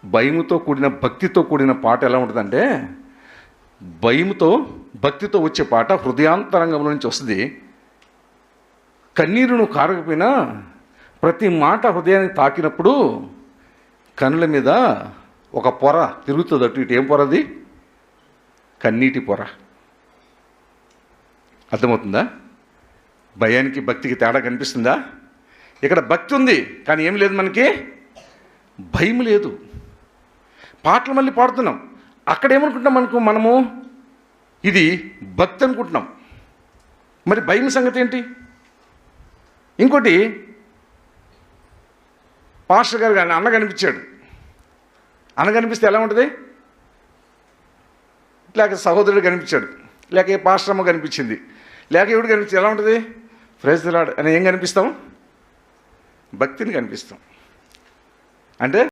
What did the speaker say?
భయముతో కూడిన భక్తితో కూడిన పాట ఎలా ఉంటుందంటే, భయముతో భక్తితో వచ్చే పాట హృదయాంతరంగంలో నుంచి వస్తుంది. కన్నీరును కారకపోయినా ప్రతి మాట హృదయానికి తాకినప్పుడు కనుల మీద ఒక పొర తిరుగుతుంది అటు ఇటు. ఏం పొర అది? కన్నీటి పొర. అర్థమవుతుందా? భయానికి భక్తికి తేడా కనిపిస్తుందా? ఇక్కడ భక్తి ఉంది కానీ ఏం లేదు, మనకి భయం లేదు. పాటలు మళ్ళీ పాడుతున్నాం, అక్కడ ఏమనుకుంటున్నాం మనము ఇది భక్తి అనుకుంటున్నాం. మరి భయం సంగతి ఏంటి? ఇంకోటి, పాస్టర్ గారు కానీ అన్న కనిపించాడు. అన్న కనిపిస్తే ఎలా ఉంటుంది? లేక సహోదరుడు కనిపించాడు, లేక ఏ పాస్టర్ అమ్మ కనిపించింది, లేక ఎవడు కనిపించి ఎలా ఉంటుంది? ప్రైజ్ ది లార్డ్ అని ఏం కనిపిస్తాం? భక్తిని కనిపిస్తాం. అంటే